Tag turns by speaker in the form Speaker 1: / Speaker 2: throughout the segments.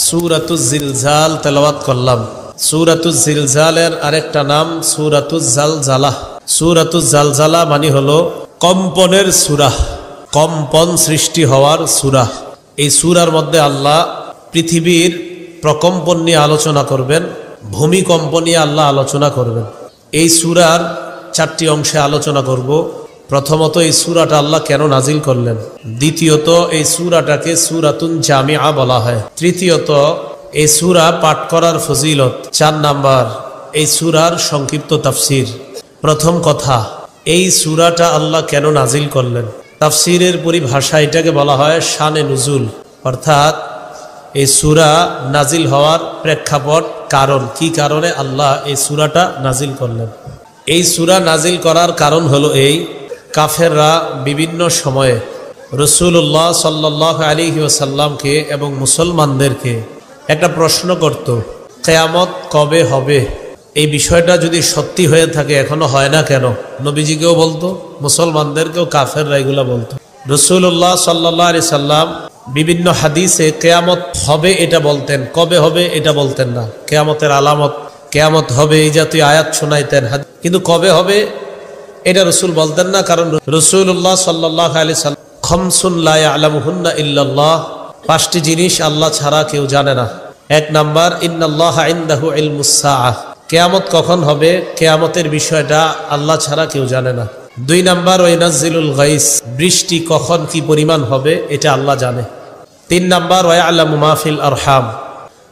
Speaker 1: সূরাতুজ জিলজাল তেলাওয়াত করলাম। সূরাতুজ জিলজালের আরেকটা নাম সূরাতুজ জালজালাহ। সূরাতুজ জালজালা মানে হলো কম্পনের সূরা, কম্পন সৃষ্টি হওয়ার সূরা। এই সূরার মধ্যে আল্লাহ পৃথিবীর প্রকম্পন নিয়ে আলোচনা করবেন, ভূমিকম্প নিয়ে আল্লাহ আলোচনা করবেন। এই সূরার 4টি অংশে আলোচনা করব। প্রথমত এই সূরাটা আল্লাহ কেন নাজিল করলেন, দ্বিতীয়ত এই সূরাটাকে সূরাতুন জামিআ বলা হয়, তৃতীয়ত এই সূরা পাঠ করার ফজিলত, 4 নাম্বার এই সূরার সংক্ষিপ্ত তাফসীর। প্রথম কথা, এই সূরাটা আল্লাহ কেন নাজিল করলেন? তাফসীরের পরিভাষা এটাকে বলা হয় শানে নুজুল, অর্থাৎ এই সূরা নাজিল হওয়ার প্রেক্ষাপট, কারণ কি কারণে আল্লাহ এই সূরাটা নাজিল করলেন। এই সূরা নাজিল করার কারণ হলো এই, কাফেররা বিভিন্ন সময়ে রাসূলুল্লাহ সাল্লাল্লাহু আলাইহি ওয়াসাল্লামকে এবং মুসলমানদেরকে একটা প্রশ্ন করত, কিয়ামত কবে হবে? এই বিষয়টা যদি সত্যি হয়ে থাকে এখনো হয় না কেন? নবীজিকেও বলতো, মুসলমানদেরকেও কাফেররা এগুলা বলতো। রাসূলুল্লাহ সাল্লাল্লাহু আলাইহি সাল্লাম বিভিন্ন হাদিসে কিয়ামত হবে এটা বলতেন, কবে হবে এটা বলতেন না। কিয়ামতের আলামত, কিয়ামত হবে এই জাতীয় আয়াত শোনাইতেন, কিন্তু কবে হবে এটা রাসূল বলতেন না। কারণ রাসূলুল্লাহ সাল্লাল্লাহু আলাইহি সাল্লাম খামসুন লা ইয়ালামুহুন্না ইল্লাল্লাহ, 5টি জিনিস আল্লাহ ছাড়া কেউ জানে না। 1 নাম্বার, ইন্নাল্লাহা ইনদাহু ইলমুস সাআহ, কিয়ামত কখন হবে কিয়ামতের বিষয়টা আল্লাহ ছাড়া কেউ জানে না। 2 নাম্বার, ওয়াইনাজ্জিলুল গাইস, বৃষ্টি কখন কি পরিমাণ হবে এটা আল্লাহ জানে। 3 নাম্বার, ওয়ায়ালামু মা ফিল আরহাম,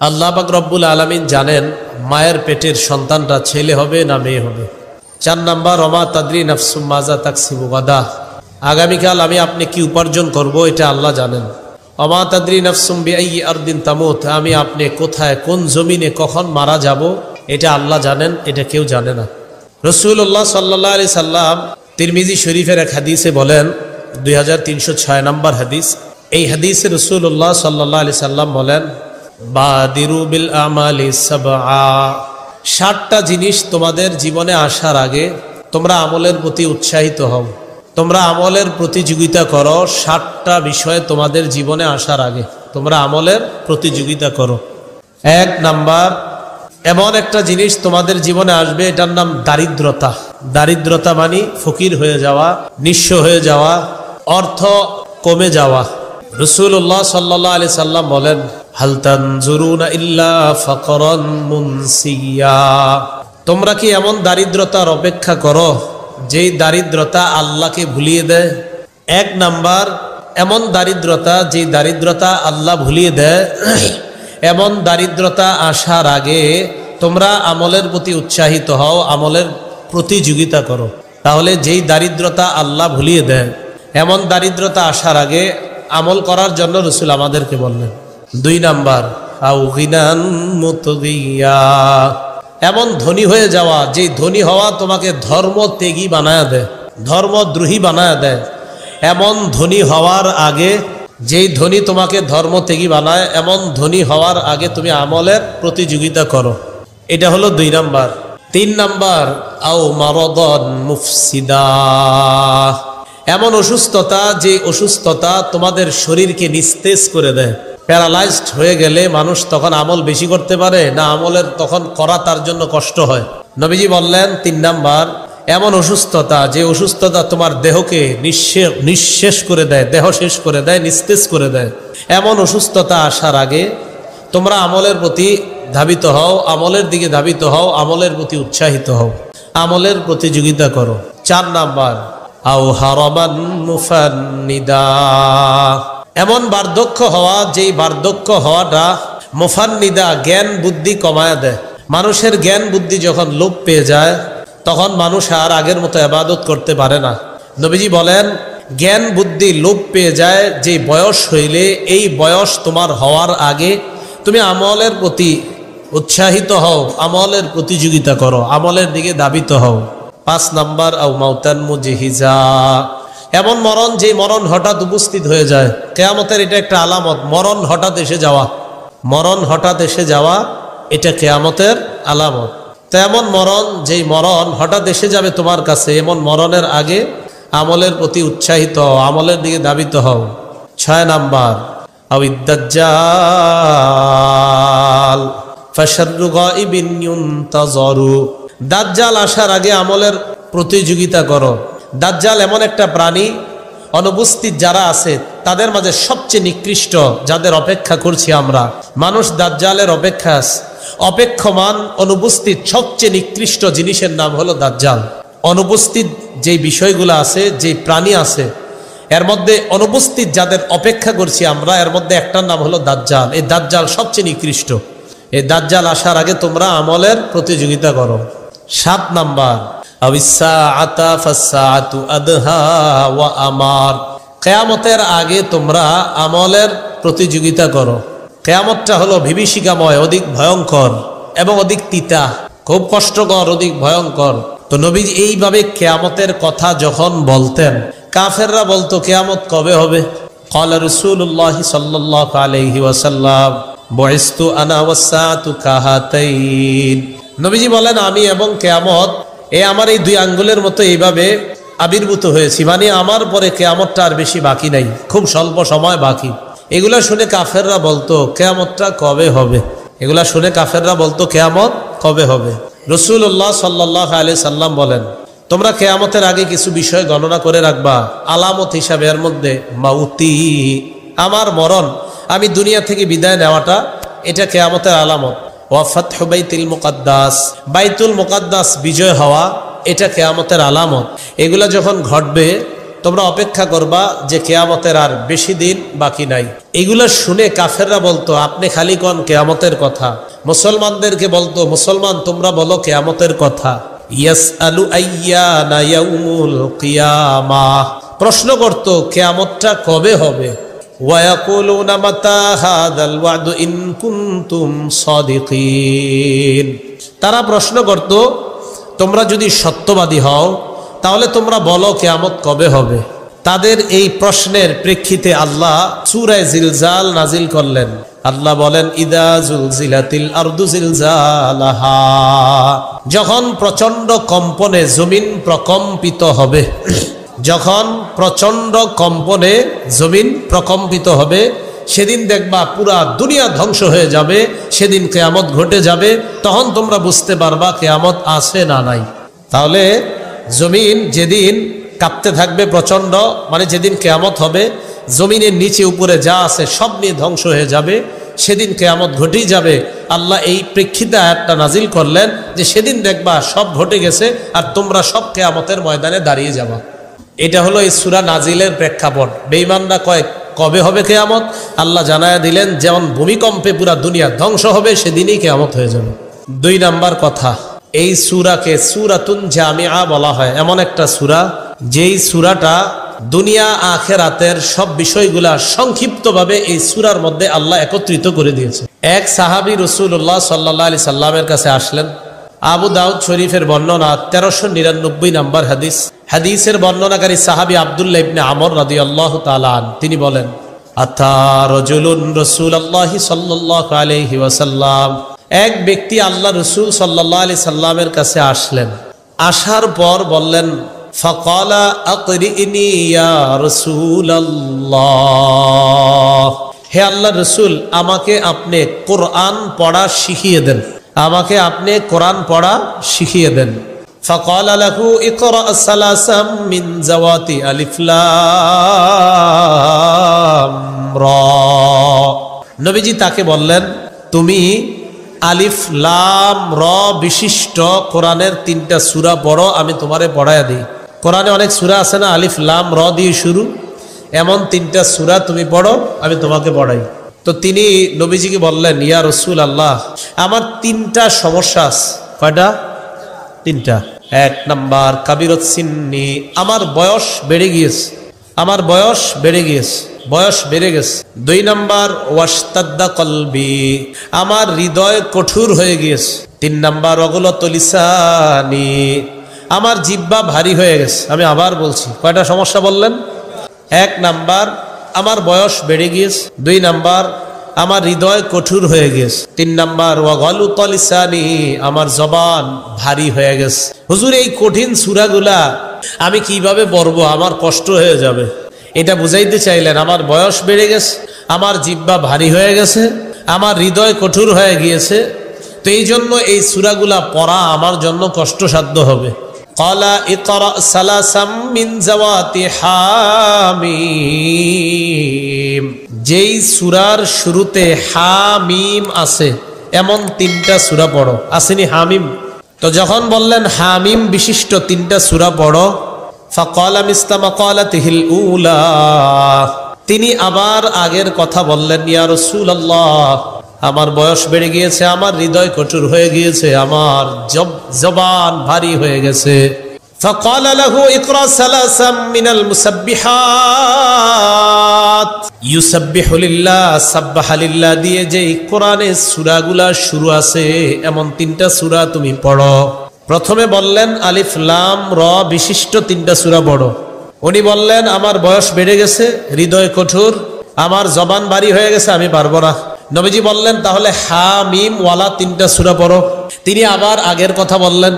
Speaker 1: আল্লাহ পাক রব্বুল আলামিন জানেন মায়ের পেটের সন্তানটা ছেলে হবে না মেয়ে হবে। 4 নাম্বার, ওমা তাদরি নাফসুম মাজা তাকসিবু গাদা, আগামীকাল আমি আপনি কি উপার্জন করব এটা আল্লাহ জানেন। ওমা তাদরি নাফসুম বিআইয়ি আরদিন তামুত, আমি আপনি কোথায় কোন জমিনে কখন মারা যাব এটা আল্লাহ জানেন, এটা কেউ জানে না। রাসূলুল্লাহ সাল্লাল্লাহু আলাইহি সাল্লাম তিরমিজি শরীফের এক হাদিসে বলেন, 2306 নম্বর হাদিস, এই হাদিসে রাসূলুল্লাহ সাল্লাল্লাহু আলাইহি সাল্লাম বলেন, বাদিরু বিল আমালি সাবআ, 7টা জিনিস তোমাদের জীবনে আসার আগে তোমরা আমলের প্রতি উৎসাহিত হও, তোমরা আমলের প্রতিযোগিতা করো। 7টা বিষয় তোমাদের জীবনে আসার আগে তোমরা আমলের প্রতিযোগিতা করো। 1 নাম্বার, এমন একটা জিনিস তোমাদের জীবনে আসবে, এটার নাম দারিদ্রতা। দারিদ্রতা মানে ফকির হয়ে যাওয়া, নিঃস্ব হয়ে যাওয়া, অর্থ কমে যাওয়া। রাসূলুল্লাহ সাল্লাল্লাহু আলাইহি সাল্লাম বলেন, হাল তানজুরুনা ইল্লা ফাকরান মুনসিয়া, তোমরা কি এমন দারিদ্রতার অপেক্ষা করো যেই দারিদ্রতা আল্লাহকে ভুলিয়ে দেয়? 1 নাম্বার, এমন দারিদ্রতা যেই দারিদ্রতা আল্লাহ ভুলিয়ে দেয়, এমন দারিদ্রতা আসার আগে তোমরা আমলের প্রতি উৎসাহিত হও, আমলের প্রতিযোগিতা করো। তাহলে যেই দারিদ্রতা আল্লাহ ভুলিয়ে দেয়, এমন দারিদ্রতা আসার আগে আমল করার জন্য রাসূল আমাদেরকে বললেন। 2 নাম্বার, আও গিনান মুতগিয়া, এমন ধনী হয়ে যাওয়া যেই ধনী হওয়া তোমাকে ধর্ম ত্যাগী বানায় দেয়, ধর্মদ্রোহী বানায় দেয়। এমন ধনী হওয়ার আগে, যেই ধনী তোমাকে ধর্ম ত্যাগী বানায়, এমন ধনী হওয়ার আগে তুমি আমলের প্রতিযোগিতা করো। এটা হলো 2 নাম্বার। 3 নাম্বার, আও মারাদান মুফসিদা, এমন অসুস্থতা যে অসুস্থতা তোমাদের শরীরকে নিস্তেজ করে দেয়। প্যারালাইজড হয়ে গেলে মানুষ তখন আমল বেশি করতে পারে না, আমলের তখন করা তার জন্য কষ্ট হয়। নবীজি বললেন 3 নাম্বার, এমন অসুস্থতা যে অসুস্থতা তোমার দেহকে নিঃশেষ করে দেয়, দেহ শেষ করে দেয়, নিস্তেজ করে দেয়। এমন অসুস্থতা আসার আগে তোমরা আমলের প্রতি ধাবিত হও, আমলের দিকে ধাবিত হও, আমলের প্রতি উৎসাহিত হও, আমলের প্রতিযোগিতা করো। 4 নাম্বার, আও হারামান মুফান্নিদা, এমন বার্ধক্য হওয়া যেই বার্ধক্য হওয়াটা মুফান্নিদা, জ্ঞান বুদ্ধি কমায় দেয়। মানুষের জ্ঞান বুদ্ধি যখন লোপ পেয়ে যায় তখন মানুষ আর আগের মতো ইবাদত করতে পারে না। নবীজি বলেন, জ্ঞান বুদ্ধি লোপ পেয়ে যায় যে বয়স হইলে, এই বয়স তোমার হওয়ার আগে তুমি আমলের প্রতি উৎসাহিত হও, আমলের প্রতিযোগিতা করো, আমলের দিকে ধাবিত হও। 5 নাম্বার, আও মাউতান মুজহিজা, এমন মরণ যে মরণ হঠাৎ উপস্থিত হয়ে যায়। কিয়ামতের এটা একটা আলামত, মরণ হঠাৎ এসে যাওয়া, মরণ হঠাৎ এসে যাওয়া এটা কিয়ামতের আলামত। তো এমন মরণ যেই মরণ হঠাৎ এসে যাবে তোমার কাছে, এমন মরণের আগে আমলের প্রতি উৎসাহিত হও, আমলের দিকে ধাবিত হও। 6 নাম্বার আউদ্দাজ্জাল ফাশাররু গায়বিন ইউনতাযারু, দাজ্জাল আসার আগে আমলের প্রতিযোগিতা করো। দাজ্জাল এমন একটা প্রাণী, অনুপস্থিত যারা আছে তাদের মাঝে সবচেয়ে নিকৃষ্ট, যাদের অপেক্ষা করছি আমরা। মানুষ দাজ্জালের অপেক্ষমান অনুপস্থিত সবচেয়ে নিকৃষ্ট জিনিসের নাম হলো দাজ্জাল। অনুপস্থিত যে বিষয়গুলো আছে, যে প্রাণী আছে, এর মধ্যে অনুপস্থিত যাদের অপেক্ষা করছি আমরা, এর মধ্যে একটার নাম হলো দাজ্জাল। এই দাজ্জাল সবচেয়ে নিকৃষ্ট। এই দাজ্জাল আসার আগে তোমরা আমলের প্রতিযোগিতা করো। 7 নাম্বার আবিসসাআতা ফাসসাআতু আদহা ওয়া আমার, কিয়ামতের আগে তোমরা আমলের প্রতিযোগিতা করো। কিয়ামতটা হলো বিভীষিকাময়, অধিক ভয়ঙ্কর এবং অধিক তিতা, খুব কষ্টকর, অধিক ভয়ঙ্কর। তো নবী এইভাবে কিয়ামতের কথা যখন বলতেন, কাফেররা বলতো কিয়ামত কবে হবে? ক্বালা রাসূলুল্লাহ সাল্লাল্লাহু আলাইহি ওয়াসাল্লাম বুইসতু আনা ওয়াসসাআতু কাহাতাইন, নবীজি বলেন আমি এবং কিয়ামত আমার এই 2 আঙ্গুলের মতো এইভাবে আবির্ভূত হয়েছি, মানে আমার পরে কিয়ামতটা আর বেশি বাকি নাই, খুব স্বল্প সময় বাকি। এগুলা শুনে কাফেররা বলতো কিয়ামতটা কবে হবে? এগুলা শুনে কাফেররা বলতো কিয়ামত কবে হবে? রাসূলুল্লাহ সাল্লাল্লাহু আলাইহি সাল্লাম বলেন তোমরা কিয়ামতের আগে কিছু বিষয় গণনা করে রাখবা। আলামত হিসাবে এর মধ্যে মাউতি, আমার মরণ, আমি দুনিয়া থেকে বিদায় নেওয়াটা, এটা কিয়ামতের আলামত। ওয়া ফাতহু বাইতুল মুকাদ্দাস, বাইতুল মুকাদ্দাস বিজয় হওয়া, এটা কিয়ামতের আলামত। এগুলা যখন ঘটবে তোমরা অপেক্ষা করবা যে কিয়ামতের আর বেশি দিন বাকি নাই। এগুলা শুনে কাফেররা বলতো আপনি খালি কোন কিয়ামতের কথা। মুসলমানদেরকে বলতো মুসলমান তোমরা বলো কিয়ামতের কথা। ইয়াসআলু আইয়ানা ইয়াউমুল কিয়ামাহ, প্রশ্ন করত কিয়ামতটা কবে হবে। ওয়া ইয়াকুলুনা মাতা হাযাল ওয়াদু ইন কুনতুম সাদিকিন, তারা প্রশ্ন করত তোমরা যদি সত্যবাদী হও তাহলে তোমরা বলো কিয়ামত কবে হবে। তাদের এই প্রশ্নের প্রেক্ষিতে আল্লাহ সূরা জিলজাল নাজিল করলেন। আল্লাহ বলেন ইদা জুলজিলাতিল আরদু জিলজালাহা, যখন প্রচন্ড কম্পনে জমিন প্রকম্পিত হবে, যখন প্রচন্ড কম্পনে জমিন প্রকম্পিত হবে, সেদিন দেখবা পুরা দুনিয়া ধ্বংস হয়ে যাবে, সেদিন কিয়ামত ঘটে যাবে, তখন তোমরা বুঝতে পারবা কিয়ামত আছে না নাই। তাহলে জমিন যেদিন কাঁপতে থাকবে প্রচন্ড, মানে যেদিন কিয়ামত হবে, জমিনের নিচে উপরে যা আছে সব নিয়ে ধ্বংস হয়ে যাবে, সেদিন কিয়ামত ঘটেই যাবে। আল্লাহ এই প্রেক্ষিতে আয়াতটা নাজিল করলেন যে সেদিন দেখবা সব ঘটে গেছে আর তোমরা সব কিয়ামতের ময়দানে দাঁড়িয়ে যাবা। এটা হলো এই সূরা নাজিলের প্রেক্ষাপট। বেঈমানরা কয় কবে হবে কিয়ামত? আল্লাহ জানায়া দিলেন যেমন ভূমিকম্পে পুরা দুনিয়া ধ্বংস হবে সেদিনই কিয়ামত হয়ে যাবে। 2 নাম্বার কথা, এই সূরাকে সূরাতুন জামিআ বলা হয়, এমন একটা সূরা যেই সূরাটা দুনিয়া আখিরাতের সব বিষয়গুলা সংক্ষিপ্তভাবে এই সূরার মধ্যে আল্লাহ একত্রিত করে দিয়েছে। এক সাহাবী রাসূলুল্লাহ সাল্লাল্লাহু আলাইহি সাল্লামের কাছে আসলেন। আবু দাউদ শরীফের বর্ণনা 1399 নাম্বার হাদিস। হাদিসের বর্ণনাকারী সাহাবী আব্দুল্লাহ ইবনে আমর রাদিয়াল্লাহু তাআলা আন, তিনি বলেন আতা রাজুলুন রাসূলুল্লাহি সাল্লাল্লাহু আলাইহি ওয়াসাল্লাম, এক ব্যক্তি আল্লাহ রাসূল সাল্লাল্লাহু আলাইহি সাল্লামের কাছে আসলেন। আসার পর বললেন ফাকালা আকরিনি ইয়া রাসূলুল্লাহ, হে আল্লাহ রাসূল আমাকে আপনি কোরআন পড়া শিখিয়ে দেন, আমাকে আপনি কোরআন পড়া শিখিয়ে দেন। ফাকালা লাহু ইকরা সালাসাম মিন জাওয়াতি আলিফ লাম রা, নবীজি তাকে বললেন তুমি আলিফ লাম র বিশিষ্ট কোরআনের 3টা সূরা পড়ো, আমি তোমারে পড়ায়া দিই। কোরআনে অনেক সূরা আছে না আলিফ লাম র দিয়ে শুরু, এমন 3টা সূরা তুমি পড়ো, আমি তোমাকে পড়াই। তো তিনি নবীজিকে বললেন ইয়া রাসূলুল্লাহ আমার 3টা সমস্যা আছে। কয়টা? 3টা। 1 নাম্বার কাবিরত সিন্নি, আমার বয়স বেড়ে গিয়েছে, আমার বয়স বেড়ে গিয়েছে, বয়স বেড়ে গেছে। 2 নাম্বার ওয়াশতাদ্দা কলবি, আমার হৃদয় কঠোর হয়ে গিয়েছে। 3 নাম্বার অগলত লিসানি, আমার জিহ্বা ভারী হয়ে গেছে। আমি আবার বলছি, কয়টা সমস্যা বললেন? 1 নাম্বার আমার বয়স বেড়ে গিয়েছে, 2 নাম্বার আমার হৃদয় কঠোর হয়ে গেছে, 3 নাম্বার ওয়াগলত লিসানি, আমার জবান ভারী হয়ে গেছে। হুজুর এই কঠিন সূরাগুলা আমি কিভাবে পড়বো, আমার কষ্ট হয়ে যাবে। এটা বুঝাইতে চাইলেন আমার বয়স বেড়ে গেছে, আমার জিহ্বা ভারী হয়ে গেছে, আমার হৃদয় কঠোর হয়ে গিয়েছে, তো এই জন্য এই সূরাগুলা পড়া আমার জন্য কষ্টসাধ্য হবে। ক্বালা ইকরা সালাসাম মিন যাওয়াতি হামিম, যেই সূরার শুরুতে হামিম আছে এমন 3টা সূরা পড়ো। আসেনি হামিম? তো যখন বললেন হামিম বিশিষ্ট 3টা সূরা পড়ো, ফাকালা মিসলা মাকালাতিহিল উলা, তিনি আবার আগের কথা বললেন, ইয়া রাসূলুল্লাহ, আমার বয়স বেড়ে গিয়েছে, আমার হৃদয় কঠোর হয়ে গিয়েছে, আমার জবান ভারী হয়ে গেছে। فقال له اقرأ ثلاثا من المسبحات يسبح لله سبح لله দিয়ে যে কোরআনের সূরাগুলা শুরু আছে এমন 3টা সূরা তুমি পড়ো। প্রথমে বললেন আলিফ লাম র বিশিষ্ট 3টা সূরা পড়ো। উনি বললেন আমার বয়স বেড়ে গেছে, হৃদয় কঠোর, আমার জবান ভারী হয়ে গেছে, আমি পারবো না। নবীজি বললেন তাহলে হা মিম ওয়ালা 3টা সূরা পড়ো। তিনি আবার আগের কথা বললেন।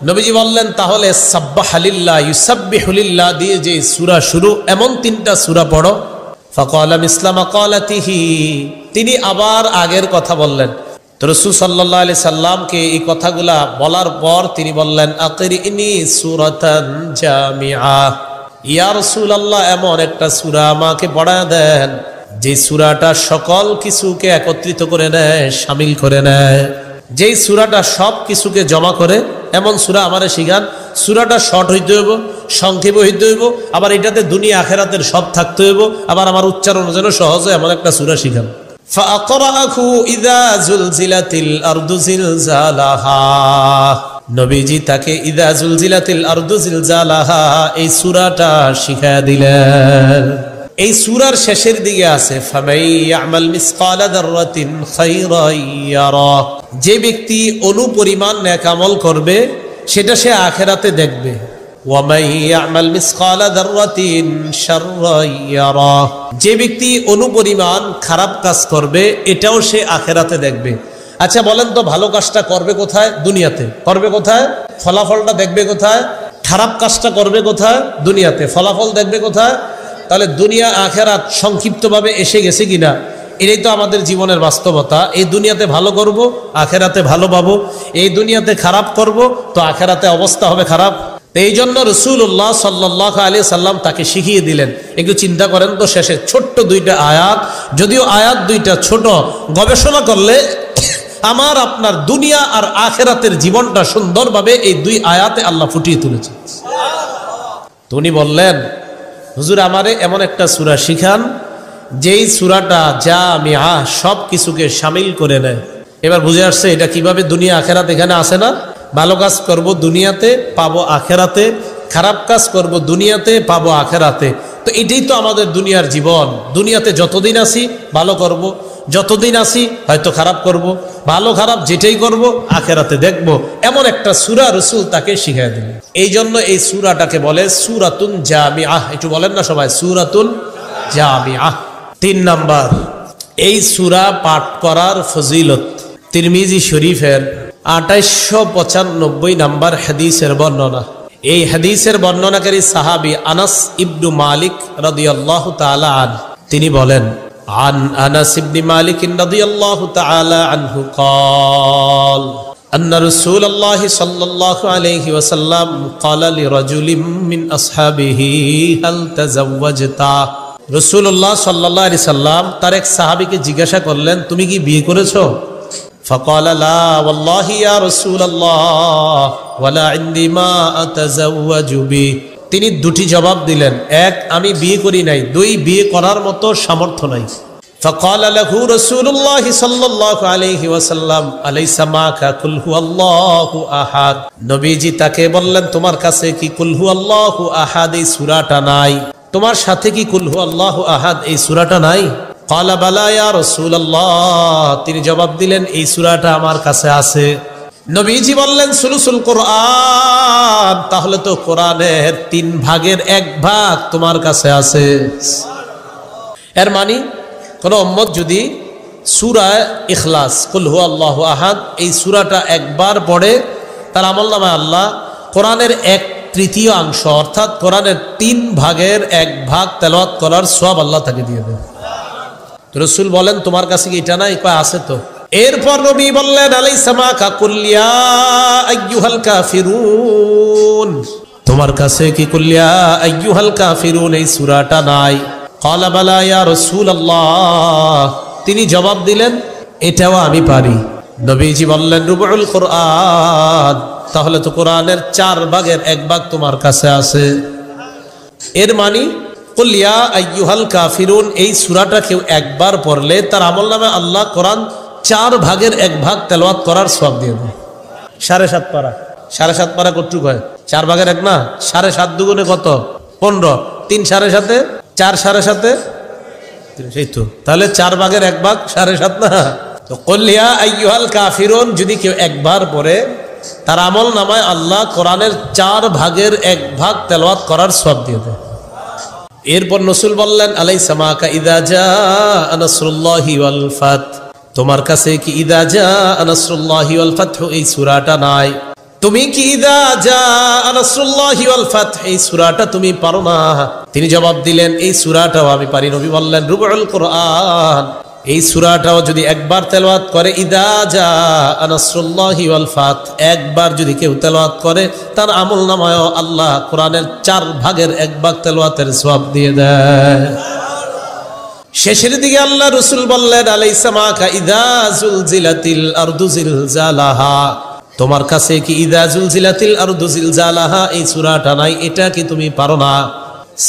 Speaker 1: নবীজি বললেন তাহলে সাব্বাহা লিল্লাহ ইউসাব্বিহু লিল্লাহ দিয়ে যে সূরা শুরু এমন 3টা সূরা পড়ো। ফাকালা মিসলা মাকালাতিহি, তিনি আবার আগের কথা বললেন। তো রাসূল সাল্লাল্লাহু আলাইহি সাল্লামকে এই কথাগুলা বলার পর তিনি বললেন আকিরিনি সূরাতান জামিআ, ইয়া রাসূলুল্লাহ এমন একটা সূরা আমাকে পড়ায় দেন যে সূরাটা সকল কিছুকে একত্রিত করে নেয়, শামিল করে নেয়, যেই সূরাটা সব কিছুকে জমা করে এমন সূরা আমারে শিখান। সূরাটা শর্ট হইতে হইব, সংক্ষেপ হইতে হইব, আবার এটাতে দুনিয়া আখিরাতের সব থাকতে হইব, আবার আমার উচ্চারণ যেন সহজ হয় এমন একটা সূরা শিখান। ফাআকরাহু ইযা জুলজিলাতিল আরদু জিলজালাহা, নবীজি তাকে ইযা জুলজিলাতিল আরদু জিলজালাহা এই সূরাটা শিখায়া দিলেন। এই সূরার শেষের দিকে আছে ফামাই ইয়ামাল মিসকালা যাররাতিন খায়রান ইয়ারা, যে ব্যক্তি অনুপরিমাণ নেক আমল করবে সেটা সে আখিরাতে দেখবে। ওয়া মান ইয়ামাল মিসকালা যাররাতিন শাররান ইয়ারা, যে ব্যক্তি অনুপরিমাণ খারাপ কাজ করবে এটাও সে আখিরাতে দেখবে। আচ্ছা বলেন তো ভালো কাজটা করবে কোথায়? দুনিয়াতে। করবে কোথায়? ফলাফলটা দেখবে কোথায়? খারাপ কাজটা করবে কোথায়? দুনিয়াতে। ফলাফল দেখবে কোথায়? তাহলে দুনিয়া আখেরাত সংক্ষিপ্তভাবে এসে গেছে কিনা, এটাই তো আমাদের জীবনের বাস্তবতা। এই দুনিয়াতে ভালো করব, আখেরাতে ভালো পাবো, এই দুনিয়াতে খারাপ করব তো আখেরাতে অবস্থা হবে খারাপ। এই জন্য রাসূলুল্লাহ সাল্লাল্লাহু আলাইহি সাল্লাম তাকে শিখিয়ে দিলেন। একটু চিন্তা করেন তো, শেষে ছোট্ট 2টা আয়াত, যদিও আয়াত 2টা ছোট, গবেষণা করলে আমার আপনার দুনিয়া আর আখেরাতের জীবনটা সুন্দরভাবে এই 2 আয়াতে আল্লাহ ফুটিয়ে তুলেছে। তো উনি বললেন হুজুর আমারে এমন একটা সূরা শিখান যেই সূরাটা জামিআ সব কিছুকে শামিল করে নেয়। এবার বুঝে আসছে এটা কিভাবে দুনিয়া আখেরাত এখানে আসে না? ভালো কাজ করব দুনিয়াতে পাবো আখেরাতে, খারাপ কাজ করব দুনিয়াতে পাবো আখেরাতে। তো এটাই তো আমাদের দুনিয়ার জীবন। দুনিয়াতে যতদিন আসি ভালো করব, যতদিন আসি হয়তো খারাপ করব, ভালো খারাপ যেটাই করব আখেরাতে দেখব, এমন একটা সূরা রাসূল তাকে শিখিয়ে দিলেন। এই জন্য এই সূরাটাকে বলে সূরাতুন জামিআহ। একটু বলেন না সবাই, সূরাতুন জামিআহ। 3 নাম্বার, এই সূরা পাঠ করার ফজিলত তিরমিজি শরীফের 2895 নাম্বার হাদিসের বর্ণনা। এই হাদিসের বর্ণনাকারী সাহাবী আনাস ইবনু মালিক রাদিয়াল্লাহু তাআলা আনহু, তিনি বলেন عن أنس بن مالك رضي الله تعالى عنه قال أن رسول الله صلى الله عليه وسلم قال لرجل من أصحابه هل تزوجت। রাসূলুল্লাহ সাল্লাল্লাহু আলাইহি সাল্লাম তার এক সাহাবীকে জিজ্ঞাসা করলেন তুমি কি বিয়ে করেছো? فقال لا والله يا رسول الله ولا عندي ما أتزوج به। তিনি 2টি জবাব দিলেন, 1 আমি বিয়ে করি নাই, 2 বিয়ে করার মতো সামর্থ্য নাই। فقال له رسول الله صلى الله عليه وسلم أليس معك قل هو الله أحد। নবীজি তাকে বললেন তোমার কাছে কি কুল হু আল্লাহু আহাদ এই সূরাটা নাই? তোমার সাথে কি কুল হু আল্লাহু আহাদ এই সূরাটা নাই? قال بلى يا رسول الله। তিনি জবাব দিলেন এই সূরাটা আমার কাছে আছে। নবীজি বললেন সুলুসুল কোরআন, তাহলে তো কোরআনের 3 ভাগের 1 ভাগ তোমার কাছে আছে। এর মানে কোন উম্মত যদি সূরা ইখলাস কুল হু আল্লাহু আহাদ এই সূরাটা একবার পড়ে তার আমলনামায় আল্লাহ কোরআনের 1 তৃতীয় অংশ অর্থাৎ কোরআনের 3 ভাগের 1 ভাগ তেলাওয়াত করার সওয়াব আল্লাহ তাকে দিয়ে দেন। রাসূল বলেন তোমার কাছে কি এটা নাই? কয় আছে তো। এরপর নবী বললেন আলাইসা মাকা কুল ইয়া আইয়ুহাল কাফিরুন, তোমার কাছে কি কুল ইয়া আইয়ুহাল কাফিরুন এই সূরাটা নাই? ক্বালা বালা ইয়া রাসূলুল্লাহ, তিনি জবাব দিলেন এটাও আমি পারি। নবীজি বললেন রুবুল কোরআন, তাহলে তো কোরআনের 4 ভাগের 1 ভাগ তোমার কাছে আছে। এর মানে কুল ইয়া আইয়ুহাল কাফিরুন এই সূরাটা কেউ একবার পড়লে তার আমলনামে আল্লাহ কোরআন 4 ভাগের 1 ভাগ তেলাওয়াত করার সওয়াব দিয়ে দেয়। 7.5 পারা, 7.5 পারা কতটুকু হয়? 4 ভাগের 1 না, 7.5 দুগুণে কত? 15, 3 7.5, 4 7.5, সেই তো। তাহলে 4 ভাগের 1 ভাগ 7.5 না। তো কুল ইয়া আইয়ুহাল কাফিরুন যদি কেউ একবার পড়ে তার আমল নামায় আল্লাহ কোরআনের 4 ভাগের 1 ভাগ তেলাওয়াত করার সওয়াব দিয়ে দেয়। এরপর রাসূল বললেন আলাইসা মাকা ইযা জাআ নাসরুল্লাহি ওয়াল ফাত, তোমার কাছে কি ইযা জাআ নাসরুল্লাহি ওয়াল ফাত এই সূরাটা নাই? তুমি কি ইযা জাআ নাসরুল্লাহি ওয়াল ফাত এই সূরাটা তুমি পারো না? তিনি জবাব দিলেন এই সূরাটাও আমি পারি। নবী বললেন রুবুল কোরআন, এই সূরাটাও যদি একবার তেলাওয়াত করে ইযা জাআ নাসরুল্লাহি ওয়াল ফাত, একবার যদি কেউ তেলাওয়াত করে তার আমলনামায় আল্লাহ কোরআনের 4 ভাগের 1 ভাগ তেলাওয়াতের সওয়াব দিয়ে দেয়। শেষের দিকে আল্লাহ রাসূল বললেন আলাইসা মাকা ইযা যুলজিলাতিল আরদু জিলজালাহা, তোমার কাছে কি ইযা যুলজিলাতিল আরদু জিলজালাহা এই সূরাটা নাই? এটা কি তুমি পারো না?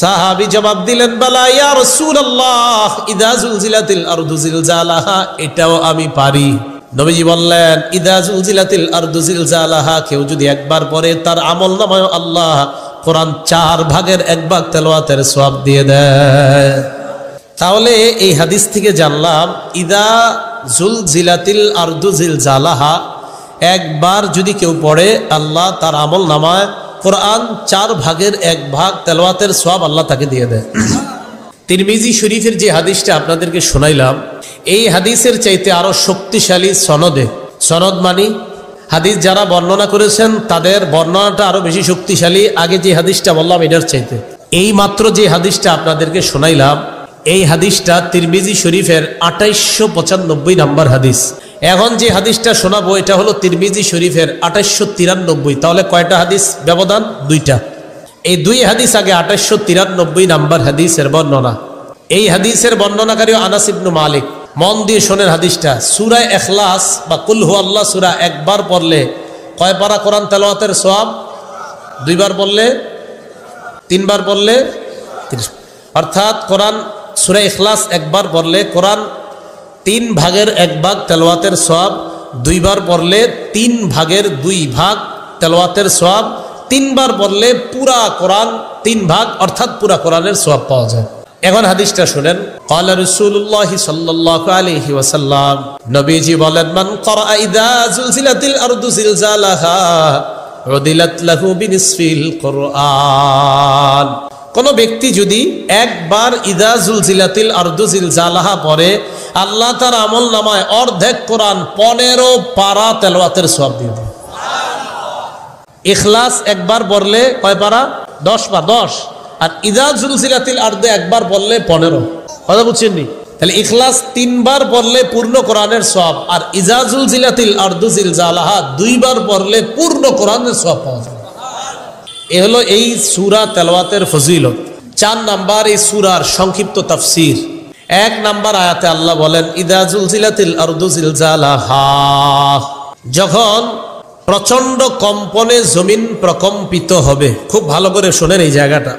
Speaker 1: সাহাবী জবাব দিলেন বালা ইয়া রাসূলুল্লাহ ইযা যুলজিলাতিল আরদু জিলজালাহা এটাও আমি পারি। নবীজি বললেন ইযা যুলজিলাতিল আরদু জিলজালাহা কেউ যদি একবার পড়ে তার আমলনামায় আল্লাহ কোরআন 4 ভাগের 1 ভাগ তেলাওয়াতের সওয়াব দিয়ে দেয়। তাহলে এই হাদিস থেকে জানলাম ইযা যুলজিলাতিল আরদু জিলজালাহা একবার যদি কেউ পড়ে আল্লাহ তার আমলনামায় কোরআন 4 ভাগের 1 ভাগ তেলাওয়াতের সওয়াব আল্লাহ তাকে দিয়ে দেয়। তিরমিজি শরীফের যে হাদিসটা আপনাদেরকে শোনাইলাম এই হাদিসের চাইতে আরো শক্তিশালী সনদে, সনদ মানি হাদিস যারা বর্ণনা করেছেন তাদের বর্ণনাটা আরো বেশি শক্তিশালী আগে যে হাদিসটা বললাম এটার চাইতে। এই মাত্র যে হাদিসটা আপনাদেরকে শোনাইলাম এই হাদিসটা তিরমিজি শরীফের 2895 নম্বর হাদিস। এখন যে হাদিসটা শোনাবো এটা হলো তিরমিজি শরীফের 2893। তাহলে কয়টা হাদিস ব্যবধান? 2টা। এই 2 হাদিস আগে 2893 নম্বর হাদিসের বর্ণনা। এই হাদিসের বর্ণনাকারী আনাস ইবনে মালিক। মন দিয়ে শোনেন হাদিসটা। সূরা ইখলাস বা কুল হুয়াল্লাহ সূরা একবার পড়লে কয় পারা কোরআন তেলাওয়াতের সওয়াব? 2 বার পড়লে, 3 বার পড়লে 30। অর্থাৎ কোরআন সূরা ইখলাস একবার পড়লে কোরআন 3 ভাগের 1 ভাগ তেলাওয়াতের সওয়াব, 2 বার পড়লে 3 ভাগের 2 ভাগ তেলাওয়াতের সওয়াব, 3 বার পড়লে পুরা কোরআন 3 ভাগ অর্থাৎ পুরা কোরআনের সওয়াব পাওয়া যায়। এখন হাদিসটা শুনেন। ক্বালা রাসূলুল্লাহ সাল্লাল্লাহু আলাইহি ওয়াসাল্লাম, নবীজি বলেন মান ক্বারা ইযা যুলজিলাতিল আরদু জিলজালাহা উদিলাত লাহু বিনিসফিল কোরআন, কোন ব্যক্তি যদি একবার ইযা যুলজিলাতিল আরদু জিলজালাহা পড়ে আল্লাহ তার আমলনামায় অর্ধেক কোরআন 15 পারা তেলাওয়াতের সওয়াব দিয়ে দেয়। ইখলাস একবার পড়লে কয় পারা? 10 পারা, 10। আর ইযা যুলজিলাতিল আরদু একবার পড়লে 15। কথা বুঝছেন নি? তাহলে ইখলাস 3 বার পড়লে পূর্ণ কোরআনের সওয়াব, আর ইযা যুলজিলাতিল আরদু জিলজালাহা 2 বার পড়লে পূর্ণ কোরআনের সওয়াব পাওয়া যায়। এ হলো এই সূরা তেলাওয়াতের ফজিলত। 4 নাম্বার এই সূরার সংক্ষিপ্ত তাফসীর। 1 নাম্বার আয়াতে আল্লাহ বলেন ইযা যুলজিলাতিল আরদু জিলজালাহা, যখন প্রচন্ড কম্পনে জমিন প্রকম্পিত হবে। খুব ভালো করে শোনেন এই জায়গাটা।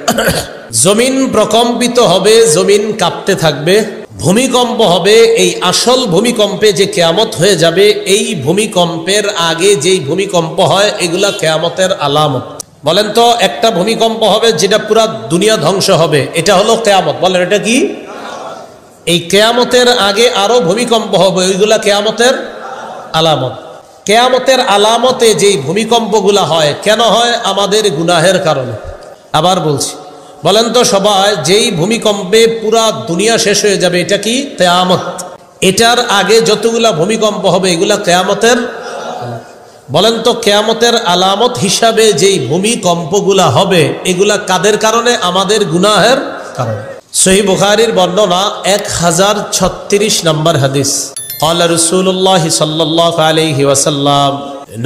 Speaker 1: জমিন প্রকম্পিত হবে, জমিন কাঁপতে থাকবে, ভূমিকম্প হবে। এই আসল ভূমিকম্পে যে কিয়ামত হয়ে যাবে, এই ভূমিকম্পের আগে যেই ভূমিকম্প হয় এগুলা কিয়ামতের আলামত। বলেন তো একটা ভূমিকম্প হবে যেটা পুরা দুনিয়া ধ্বংস হবে, এটা হলো কিয়ামত। বলেন এটা কি? এই কিয়ামতের আগে আরো ভূমিকম্প হবে, ওইগুলা কিয়ামতের আলামত। কিয়ামতের আলামতে যেই ভূমিকম্পগুলা হয় কেন হয়? আমাদের গুনাহের কারণে। আবার বলছি, বলেন তো সবাই, যেই ভূমিকম্পে পুরা দুনিয়া শেষ হয়ে যাবে এটা কি? কিয়ামত। এটার আগে যতগুলা ভূমিকম্প হবে এগুলা কিয়ামতের। বলেন তো কিয়ামতের আলামত হিসাবে যেই ভূমিকম্পগুলা হবে এগুলা কাদের কারণে? আমাদের গুনাহের কারণে। সহিহ বুখারীর বর্ণনা 1036 নম্বর হাদিস। ক্বালা রাসূলুল্লাহ সাল্লাল্লাহু আলাইহি ওয়াসাল্লাম,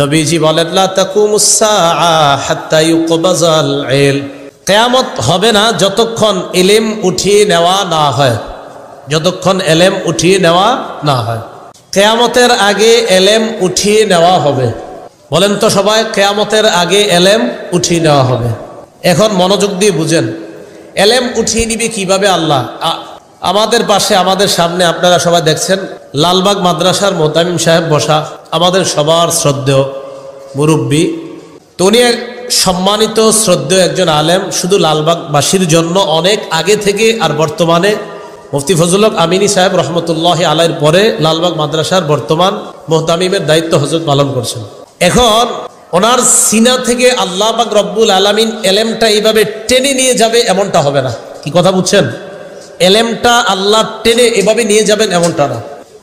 Speaker 1: নবীজি বলেন, লা তাকুমুস সাআ হাত্তা ইউকবাজাল ইলম। কিয়ামত হবে না যতক্ষণ ইলম উঠিয়ে নেওয়া না হয়, যতক্ষণ ইলম উঠিয়ে নেওয়া না হয়। কিয়ামতের আগে ইলম উঠিয়ে নেওয়া হবে। বলেন তো সবাই, কিয়ামতের আগে ইলম উঠিয়ে নেওয়া হবে। এখন মনোযোগ দিয়ে বুঝেন, ইলম উঠিয়ে নিবে কিভাবে আল্লাহ? আমাদের পাশে, আমাদের সামনে আপনারা সবাই দেখছেন লালবাগ মাদ্রাসার মোহতামিম সাহেব বসা, আমাদের সবার শ্রদ্ধেয় মুরব্বী। তো উনি সম্মানিত শ্রদ্ধেয় একজন আলেম, শুধু লালবাগবাসীর জন্য অনেক আগে থেকে আর বর্তমানে মুফতি ফজলুল হক আমিনী সাহেব রহমতুল্লাহ আলাইহির পরে লালবাগ মাদ্রাসার বর্তমান মোহতামিমের দায়িত্ব হযরত পালন করছেন। এখন ওনার সিনা থেকে আল্লাহ পাক রব্বুল আলামিন এলেমটা এইভাবে টেনে নিয়ে যাবে এমনটা হবে না। কি কথা বুঝছেন? এলেমটা আল্লাহ টেনে এভাবে নিয়ে যাবেন এমনটা না।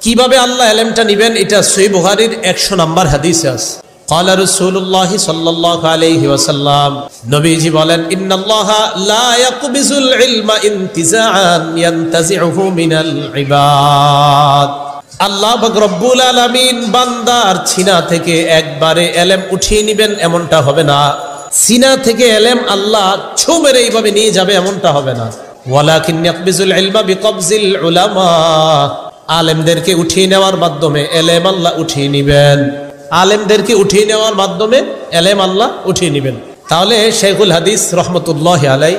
Speaker 1: কিভাবে আল্লাহ এলেমটা নিবেন? এটা সহিহ বুখারীর 100 নম্বর হাদিসে আছে। ক্বালা রাসূলুল্লাহ সাল্লাল্লাহু আলাইহি ওয়াসাল্লাম, নবীজি বলেন, ইন্নাল্লাহা লা ইয়াকবিজুল ইলমা ইনতিজাআন ইয়ানতাজিউহু মিনাল ইবাদ। আল্লাহ পাক রব্বুল আলামিন বান্দার সিনা থেকে একবারে ইলম উঠিয়ে নেবেন এমনটা হবে না। সিনা থেকে ইলম আল্লাহ ছো মেরে এইভাবে নিয়ে যাবে এমনটা হবে না। ওয়ালাকিন ইয়াকবিজুল ইলমা বিকবজিল উলামা। আলেমদেরকে উঠিয়ে নেওয়ার মাধ্যমে ইলম আল্লাহ উঠিয়ে নেবেন। আলেমদেরকে উঠিয়ে নেওয়ার মাধ্যমে ইলম আল্লাহ উঠিয়ে নেবেন। তাহলে শেখুল হাদিস রহমতুল্লাহ আলাই,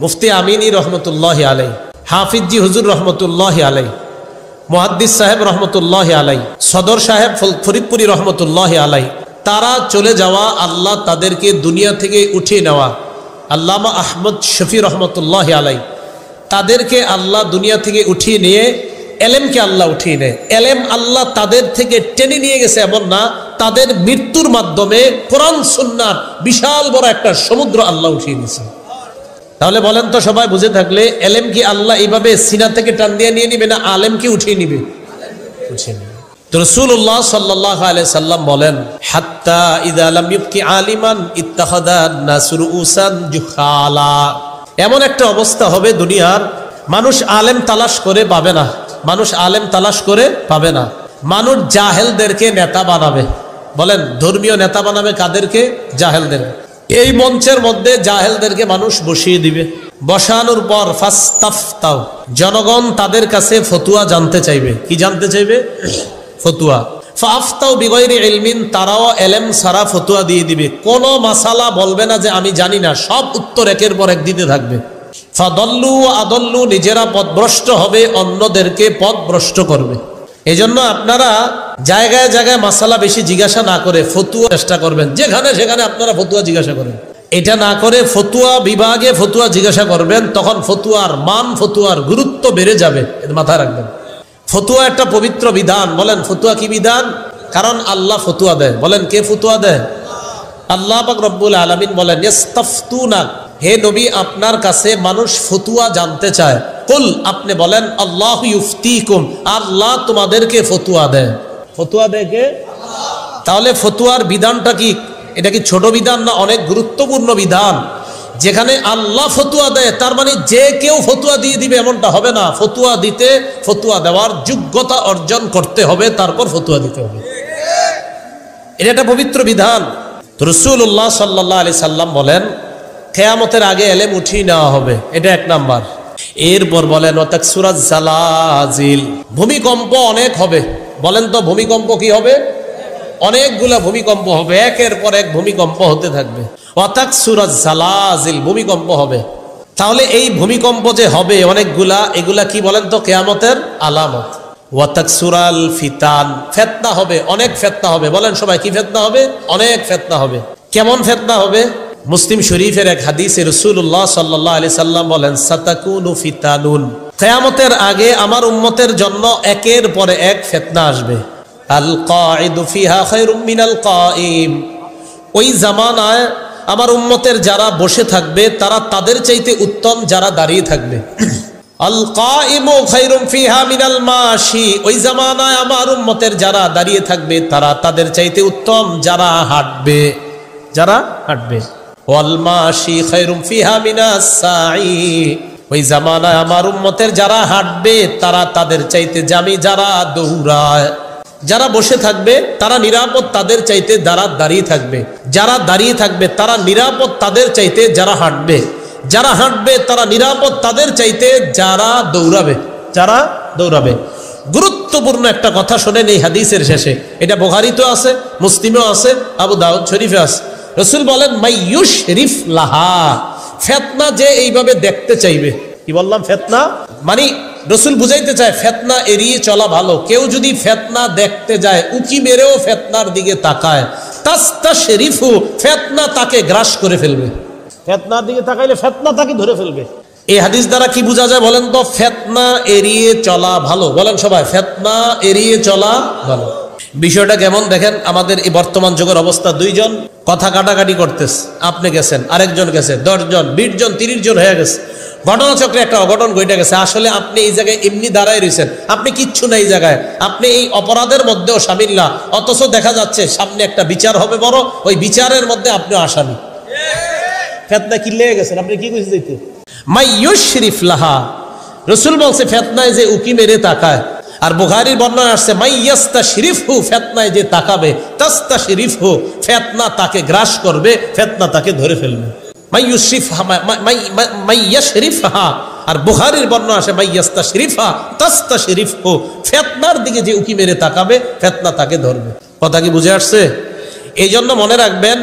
Speaker 1: মুফতি আমিনী রহমতুল্লাহ আলাই, হাফিজি হুজুর রহমতুল্লাহ আলাই, মুহাদ্দিস সাহেব রহমতুল্লাহ আলাই, সদর সাহেব ফরিদপুরি রহমতুল্লাহ আলাই, তারা চলে যাওয়া, আল্লাহ তাদেরকে দুনিয়া থেকে উঠিয়ে নেওয়া। আল্লামা আহমদ শফি রহমতুল্লাহ আলাই, তাদেরকে আল্লাহ দুনিয়া থেকে উঠিয়ে নিয়ে এলেমকে আল্লাহ উঠিয়ে নেয়। এলেম আল্লাহ তাদের থেকে টেনে নিয়ে গেছে এমন না, তাদের মৃত্যুর মাধ্যমে কোরআন সুন্নাহর বিশাল বড় একটা সমুদ্র আল্লাহ উঠিয়ে নিয়েছে। তাহলে বলেন তো সবাই, বুঝে থাকলে এলেম কি আল্লাহ এইভাবে সিনা থেকে টান দিয়ে নিয়ে নিবে না আলেমকে উঠিয়ে নিবে? উঠিয়ে নিবে। তো রাসূলুল্লাহ সাল্লাল্লাহু আলাইহি সাল্লাম বলেন, হাত্তা ইযা লাম ইবকি আলিমান ইত্তাখাযা নাসু রুউসান জুহালা। এমন একটা অবস্থা হবে দুনিয়ার, মানুষ আলেম তালাশ করে পাবে না, মানুষ আলেম তালাশ করে পাবে না। মানুষ জাহেলদেরকে নেতা বানাবে। বলেন, ধর্মীয় নেতা বানাবে কাদেরকে? জাহেলদের। এই মঞ্চের মধ্যে জাহেলদেরকে মানুষ বসিয়ে দিবে। বসানোর পর ফাস্তাফতাও, জনগণ তাদের কাছে ফতুয়া জানতে চাইবে। কি জানতে চাইবে? ফতুয়া। ফাফতাও বিগয়রি ইলমিন, তারাও এলেম সারা ফতুয়া দিয়ে দিবে। কোনো মাসালা বলবে না যে আমি জানি না, সব উত্তর একের পর এক দিতে থাকবে। ফাদল্লু আদল্লু, নিজেরা পথভ্রষ্ট হবে, অন্যদেরকে পথভ্রষ্ট করবে। এই জন্য আপনারা জায়গায় জায়গায় মাসালা বেশি জিজ্ঞাসা না করে ফতুয়া চেষ্টা করবেন। যেখানে সেখানে আপনারা ফতুয়া জিজ্ঞাসা করেন, এটা না করে ফতুয়া বিভাগে ফতুয়া জিজ্ঞাসা করবেন। তখন ফতুয়ার মান, ফতুয়ার গুরুত্ব বেড়ে যাবে, এটা মাথায় রাখবেন। ফতুয়া একটা পবিত্র বিধান। বলেন, ফতুয়া কি বিধান? কারণ আল্লাহ ফতুয়া দেয়। বলেন, কে ফতুয়া দেয়? আল্লাহ পাক রব্বুল আলামিন বলেন, ইস্তাফতুনা, হে নবী আপনার কাছে মানুষ ফতুয়া জানতে চায়। কুল, আপনি বলেন, আল্লাহু ইউফতিকুম, আল্লাহ তোমাদেরকে ফতুয়া দেয়। ফতুয়া দেয় কে? তাহলে ফতুয়ার বিধানটা কি? এটা কি ছোট বিধান না অনেক গুরুত্বপূর্ণ বিধান? যেখানে আল্লাহ ফতুয়া দেয়, তার মানে যে কেউ ফতুয়া দিয়ে দিবে এমনটা হবে না। ফতুয়া দিতে, ফতুয়া দেওয়ার যোগ্যতা অর্জন করতে হবে, তারপর ফতুয়া দিতে হবে। এটা একটা পবিত্র বিধান। রাসূলুল্লাহ সাল্লাল্লাহু আলাইহি সাল্লাম বলেন, কিয়ামতের আগে এলেম উঠিয়ে নেওয়া হবে, এটা এক নাম্বার। এরপর বলেন, ওয়াতাকসুরাজ জালাজিল, ভূমিকম্প অনেক হবে। বলেন তো, ভূমিকম্প কি হবে? অনেকগুলা ভূমিকম্প হবে, একের পর এক ভূমিকম্প হতে থাকবে। ওয়াতাকসুরাজ জালাজিল, ভূমিকম্প হবে। তাহলে এই ভূমিকম্প যে হবে অনেকগুলা, এগুলা কি বলেন তো? কিয়ামতের আলামত। ওয়াতাকসুরাল ফিতান, ফিতনা হবে, অনেক ফিতনা হবে। বলেন সবাই, কি ফিতনা হবে? অনেক ফিতনা হবে। কেমন ফিতনা হবে? মুসলিম শরীফের এক হাদিসে রাসূলুল্লাহ সাল্লাল্লাহু আলাইহি সাল্লাম বলেন, সাতাকুনু ফিতানুন, কিয়ামতের আগে আমার উম্মতের জন্য একের পরে এক ফিতনা আসবে। আল কাঈদু ফিহা খায়রুম মিনাল কাঈম, ওই জামানায় আমার উম্মতের যারা বসে থাকবে তারা তাদের চাইতে উত্তম যারা দাঁড়িয়ে থাকবে। আল কাইমু খায়রুম ফিহা মিনাল মাশি, ওই জামানায় আমার উম্মতের যারা দাঁড়িয়ে থাকবে তারা তাদের চাইতে উত্তম যারা হাঁটবে, যারা হাঁটবে। ওয়াল মাশি খায়রুম ফিহা মিনাস সাই, ওই জামানায় আমার উম্মতের যারা হাঁটবে তারা তাদের চাইতে জামি যারা দৌড়ায়। যারা বসে থাকবে তারা নিরাপদ তাদের চাইতে যারা দাঁড়িয়ে থাকবে, যারা দাঁড়িয়ে থাকবে তারা নিরাপদ তাদের চাইতে যারা হাঁটবে, যারা হাঁটবে তারা নিরাপদ তাদের চাইতে যারা দৌড়াবে, যারা দৌড়াবে। গুরুত্বপূর্ণ একটা কথা শোনেন এই হাদিসের শেষে, এটা বুখারীতেও আছে, মুসলিমেও আছে, আবু দাউদ শরীফে আছে। রাসূল বলেন মাইয়ুশরিফ লাহা, ফিতনা যে এইভাবে দেখতে চাইবে। কি বললাম? ফিতনা মানে রাসূল বুঝাইতে চায় ফিতনা এড়িয়ে চলা ভালো। কেউ যদি ফিতনা দেখতে যায়, উকি মেরেও ফিতনার দিকে তাকায়, তাস্তাশরিফু, ফিতনা তাকে গ্রাস করে ফেলবে। ফিতনার দিকে তাকাইলে ফিতনা তাকে ধরে ফেলবে। এই হাদিস দ্বারা কি বোঝা যায় বলেন তো? ফিতনা এড়িয়ে চলা ভালো। বলেন সবাই, ফিতনা এড়িয়ে চলা ভালো। বিষয়টা কেমন দেখেন, আমাদের এই বর্তমান যুগের অবস্থা, দুইজন কথা কাটাকাটি করতেছে, আপনি গেছেন, আরেকজন গেছে, 10 জন 20 জন 30 জন হয়ে গেছে। ঘটনাচক্রে একটা অঘটন ঘটে গেছে। আসলে আপনি এই জায়গায় এমনি দাঁড়ায় রয়েছেন, আপনি কিচ্ছু না এই জায়গায়, আপনি এই অপরাধের মধ্যেও শামিল না, অথচ দেখা যাচ্ছে সামনে একটা বিচার হবে বড়, ওই বিচারের মধ্যে আপনিও আসামি। ফিতনা কি লেগে গেছেন, আপনি কি কইতে যাইতে? মাইয়ুশরিফ লাহা, রাসূল বলছে ফিতনায় যে উকি মেরে তাকায়। আর বুখারীর বর্ণনা আসছে মাইয়াস্তাশরিফহু, ফিতনায় যে তাকাবে, তাস্তাশরিফহু, ফিতনা তাকে গ্রাস করবে, ফিতনা তাকে ধরে ফেলবে। মাইয়াশরিফহা, আর বুখারীর বর্ণনা আসে মাইয়াস্তাশরিফহা তাস্তাশরিফহু, ফিতনার দিকে যে উকি মেরে তাকাবে, ফিতনা তাকে ধরবে। কথা কি বুঝে আসছে? এই জন্য মনে রাখবেন,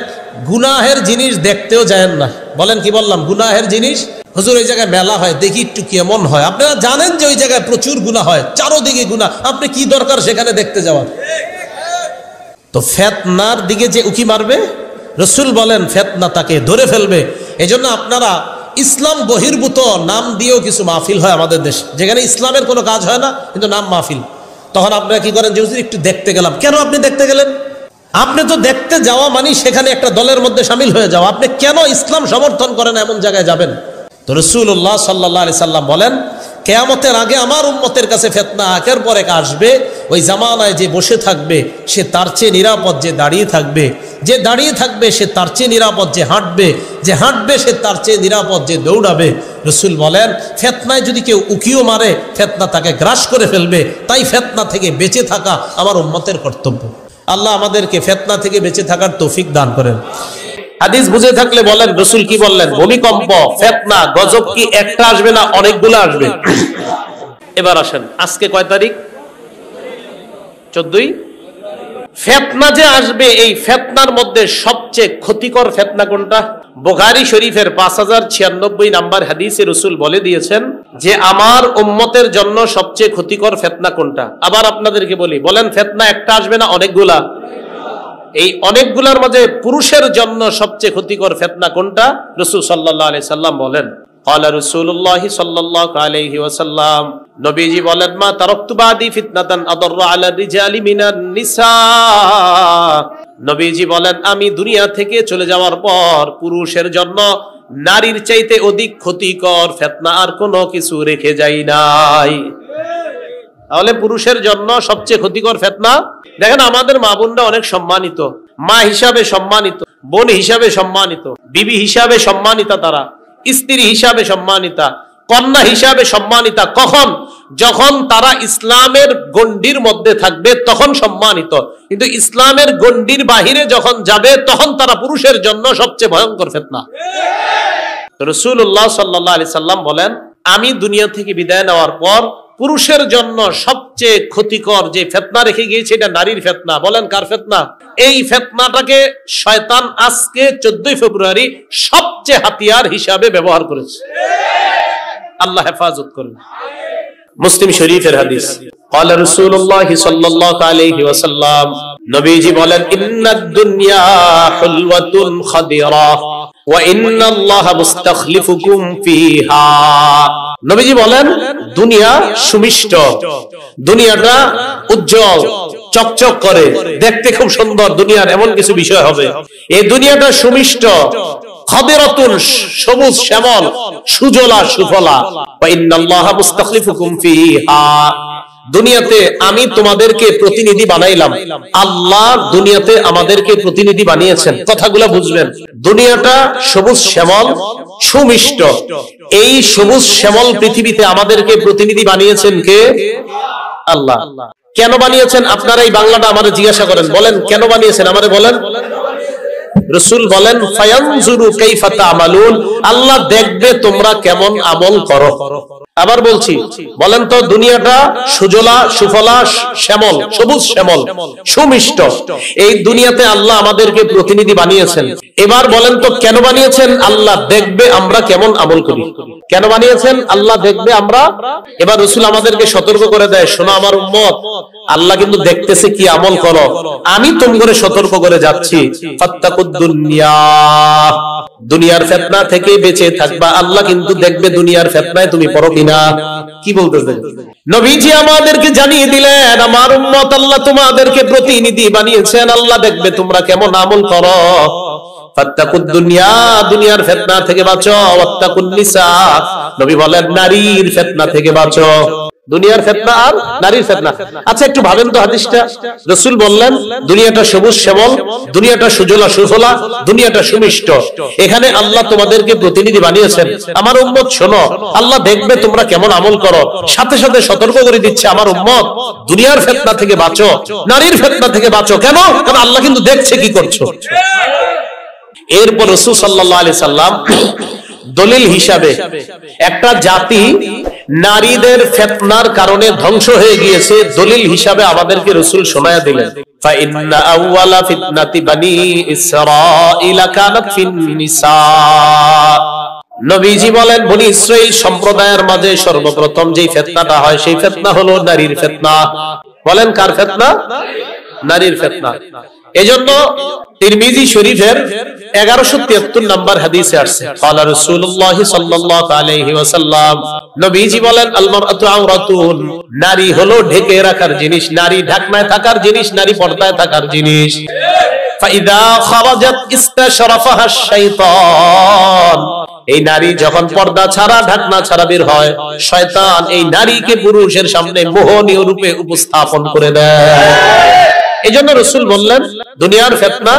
Speaker 1: গুনাহের জিনিস দেখতেও যায়েন না। বলেন কি বললাম? গুনাহের জিনিস, হুজুর ওই জায়গায় মেলা হয়, দেখি একটু কেমন হয়। আপনারা জানেন যে ওই জায়গায় প্রচুর গুনাহ হয়, চারোদিকে গুনাহ, আপনি কি দরকার সেখানে দেখতে যাওয়ার? তো ফিতনার দিকে যে উকি মারবে, রাসূল বলেন ফিতনা তাকে ধরে ফেলবে। এজন্য আপনারা ইসলাম বহির্ভূত নাম দিয়েও কিছু মাহফিল হয় আমাদের দেশে, যেখানে ইসলামের কোনো কাজ হয় না কিন্তু নাম মাহফিল। তখন আপনারা কি করেন? যে হুজুর একটু দেখতে গেলাম। কেন আপনি দেখতে গেলেন? আপনি তো দেখতে যাওয়া মানে সেখানে একটা দলের মধ্যে শামিল হয়ে যাওয়া। আপনি কেন ইসলাম সমর্থন করেন এমন জায়গায় যাবেন? তো রাসূলুল্লাহ সাল্লাল্লাহু আলাইহি সাল্লাম বলেন, কিয়ামতের আগে আমার উম্মতের কাছে ফিতনা একের পর এক আসবে। ওই জামানায় যে বসে থাকবে সে তার চেয়ে নিরাপদ যে দাঁড়িয়ে থাকবে, যে দাঁড়িয়ে থাকবে সে তার চেয়ে নিরাপদ যে হাঁটবে, যে হাঁটবে সে তার চেয়ে নিরাপদ যে দৌড়াবে। রাসূল বলেন ফিতনায় যদি কেউ উকিও মারে, ফিতনা তাকে গ্রাস করে ফেলবে। তাই ফিতনা থেকে বেঁচে থাকা আমার উম্মতের কর্তব্য। আল্লাহ আমাদেরকে ফিতনা থেকে বেঁচে থাকার তৌফিক দান করেন। হাদিস বুঝে থাকলে বলেন রাসূল কি বললেন? ভূমিকম্প, ফিতনা, গজব কি একটা আসবে না অনেকগুলো আসবে? এবার আসেন, আজকে কয় তারিখ? 14ই। ফিতনা যে আসবে, এই ফিতনার মধ্যে সবচেয়ে ক্ষতিকর ফিতনা কোনটা? বুখারী শরীফের 5096 নাম্বার হাদিসে রাসূল বলে দিয়েছেন যে আমার উম্মতের জন্য সবচেয়ে ক্ষতিকর ফিতনা কোনটা। আবার আপনাদেরকে বলি, বলেন ফিতনা একটা আসবে না অনেকগুলা? এই অনেকগুলার মাঝে পুরুষের জন্য সবচেয়ে ক্ষতিকর ফিতনা কোনটা? রাসূল সাল্লাল্লাহু আলাইহি সাল্লাম বলেন, ক্বালা রাসূলুল্লাহ সাল্লাল্লাহু আলাইহি ওয়াসাল্লাম, নবীজি বলেন, মা তারাকতু বাদি ফিতনাতান আদাররু আলা রিজালি মিনান নিসা। নবীজি বলেন, আমি দুনিয়া থেকে চলে যাওয়ার পর পুরুষের জন্য নারীর চাইতে অধিক ক্ষতিকর ফিতনা আর কোনো কিছু রেখে যাই নাই। তাহলে পুরুষের জন্য সবচেয়ে ক্ষতিকর ফিতনা। দেখেন আমাদের মা বোনরা অনেক সম্মানিত, মা হিসাবে সম্মানিত, বোন হিসাবে সম্মানিত, বিবি হিসাবে সম্মানিতা, তারা স্ত্রী হিসাবে সম্মানিতা, কন্যা হিসাবে সম্মানিতা। কখন? যখন তারা ইসলামের গণ্ডির মধ্যে থাকবে তখন সম্মানিত, কিন্তু ইসলামের গণ্ডির বাহিরে যখন যাবে তখন তারা পুরুষের জন্য সবচেয়ে ভয়ঙ্কর ফিতনা। রাসূলুল্লাহ সাল্লাল্লাহু আলাইহি সাল্লাম বলেন, আমি দুনিয়া থেকে বিদায় নেওয়ার পর পুরুষের জন্য সবচেয়ে ক্ষতিকর যে ফিতনা রেখে গিয়েছে এটা নারীর ফিতনা। বলেন কার ফিতনা? এই ফিতনাটাকে শয়তান আজকে 14 ফেব্রুয়ারি সবচেয়ে হাতিয়ার হিসাবে ব্যবহার করেছে। আল্লাহ হেফাজত করুন। মুসলিম শরীফের হাদিস, قال رسول الله صلى الله عليه وسلم, নবীজি বলেন, ইন্নাদ দুনিয়া হুলওয়াতুন খাদিরা ওয়া ইন্নাল্লাহা মুস্তাখলিফুকুম ফিহা। নবীজি বলেন দুনিয়া সুমিষ্ট, দুনিয়াটা উজ্জ্বল, চকচক করে, দেখতে খুব সুন্দর, দুনিয়ার এমন কিছু বিষয় হবে। এই দুনিয়াটা সুমিষ্ট,
Speaker 2: খাদিরাতুন সবুজ শ্যামল, সুজলা সুফলা। ওয়া ইন্নাল্লাহা মুস্তাখলিফুকুম ফিহা, দুনিয়াতে আমি তোমাদেরকে প্রতিনিধি বানাইলাম। আল্লাহ দুনিয়াতে আমাদেরকে প্রতিনিধি বানিয়েছেন। কথাগুলো বুঝবেন। দুনিয়াটা সবুজ শ্যামল সুমিষ্ট, এই সবুজ শ্যামল পৃথিবীতে আমাদেরকে প্রতিনিধি বানিয়েছেন কে? আল্লাহ। কেন বানিয়েছেন? আপনারা এই বাংলাটা আমারে জিজ্ঞাসা করেন, বলেন কেন বানিয়েছেন, আমারে বলেন। রাসূল বলেন ফায়ানজুরু কাইফা তা'মালুন, আল্লাহ দেখবে তোমরা কেমন আমল করো। আবার বলছি, বলেন তো দুনিয়াটা সুজলা সুফলা শ্যামল, সবুজ শ্যামল সুমিষ্ট, এই দুনিয়াতে আল্লাহ আমাদেরকে প্রতিনিধি বানিয়েছেন। এবার বলেন তো কেন বানিয়েছেন? আল্লাহ দেখবে আমরা কেমন আমল করি। কেন বানিয়েছেন? আল্লাহ দেখবে আমরা। এবার রাসূল আমাদেরকে সতর্ক করে দেয়, শোনো আমার উম্মত, আল্লাহ কিন্তু দেখতেছে কি আমল করো। আমি তোমাকে সতর্ক করে যাচ্ছি, ফাত্তাকুদ দুনিয়া, দুনিয়ার ফিতনা থেকে বেঁচে থাকবা। আল্লাহ কিন্তু দেখবে দুনিয়ার ফিতনায় তুমি পড়ো কিনা। কি বলতেছেন? নবীজি আমাদেরকে জানিয়ে দিলেন, আমার উম্মত, আল্লাহ তোমাদেরকে প্রতিনিধি বানিয়েছেন, আল্লাহ দেখবে তোমরা কেমন আমল করো। ফাত্তাকুদ দুনিয়া, দুনিয়ার ফিতনা থেকে বাঁচো। ওয়াত্তাকুন নিসা, নবী বলেন নারীর ফিতনা থেকে বাঁচো। দুনিয়ার ফিতনা আর নারীর ফিতনা। আচ্ছা একটু ভাবেন তো হাদিসটা। রাসূল বললেন দুনিয়াটা সবুজ শ্যামল, দুনিয়াটা সুজলা সুফলা, দুনিয়াটা সুমিষ্ট, এখানে আল্লাহ তোমাদেরকে প্রতিনিধি বানিয়েছেন। আমার উম্মত শোনো, আল্লাহ দেখবে তোমরা কেমন আমল করো। সাথে সাথে সতর্ক করে দিচ্ছে, আমার উম্মত দুনিয়ার ফিতনা থেকে বাঁচো, নারীর ফিতনা থেকে বাঁচো। কেন? কারণ আল্লাহ কিন্তু দেখছে কি করছো। এরপর রাসূল সাল্লাল্লাহু আলাইহি সাল্লাম দলিল হিসাবে, একটা জাতি নারীদের ফিতনার কারণে ধ্বংস হয়ে গিয়েছে, দলিল হিসাবে আমাদেরকে রাসূল শোনায়া দিলেন, ফাইন্না আউওয়ালা ফিতনাতি বানি ইসরাঈলা কানাত ফিন নিসা। নবীজি বলেন বনি ইসরাঈল সম্প্রদায়ের মাঝে সর্বপ্রথম যেই ফিতনাটা হয় সেই ফিতনা হলো নারীর ফিতনা। বলেন কার ফিতনা? নারীর ফিতনা। এজন্য তিরমিজি শরীফের 1173 নম্বর হাদিসে আসছে, ক্বালা রাসূলুল্লাহ সাল্লাল্লাহু আলাইহি ওয়াসাল্লাম, নবীজি বলেন আল মারআতু আওরাতুন, নারী হলো ঢেকে রাখার জিনিস, নারী ঢাকনায় থাকার জিনিস, নারী পর্দায় থাকার জিনিস। ফাইদা খারাজাত ইস্তাশরাফাহা শাইতান, এই নারী যখন পর্দা ছাড়া ঢাকনা ছাড়া বের হয়, শয়তান এই নারীকে পুরুষের সামনে মোহনীয় রূপে উপস্থাপন করে দেয়। এজন্য রাসূল বললেন দুনিয়ার ফিতনা,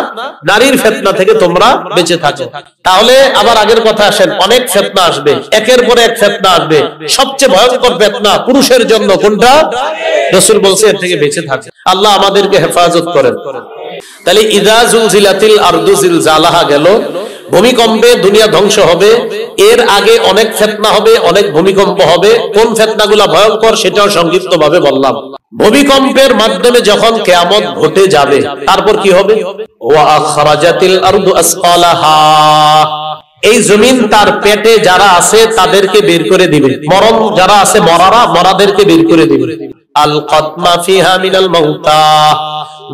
Speaker 2: নারীর ফিতনা থেকে তোমরা বেঁচে থাকো। তাহলে আবার আগের কথা আসেন, অনেক ফিতনা আসবে, একের পর এক ফিতনা আসবে। সবচেয়ে ভয়ঙ্কর ফিতনা পুরুষের জন্য কোনটা? রাসূল বলছে এর থেকে বেঁচে থাকো। আল্লাহ আমাদেরকে হেফাজত করেন। তাহলে ইযা জুলজিলাতিল আরদু জিলজালাহা গেল, ভূমিকম্পে দুনিয়া ধ্বংস হবে। এর আগে অনেক ফিতনা হবে, অনেক ভূমিকম্প হবে। কোন ফিতনাগুলো ভয়ঙ্কর সেটাও সংক্ষিপ্তভাবে বললাম। ভূমিকম্পের মাধ্যমে যখন কিয়ামত ঘটে যাবে, তারপর কি হবে? ওয়া আখরাজাতিল আরদু আসকালাহা, এই জমিন তার পেটে যারা আছে তাদেরকে বের করে দিবে। মরণ যারা আছে, মরারা, মরাদেরকে বের করে দিবে। আল কাতমা ফিহা মিনাল মাউতা,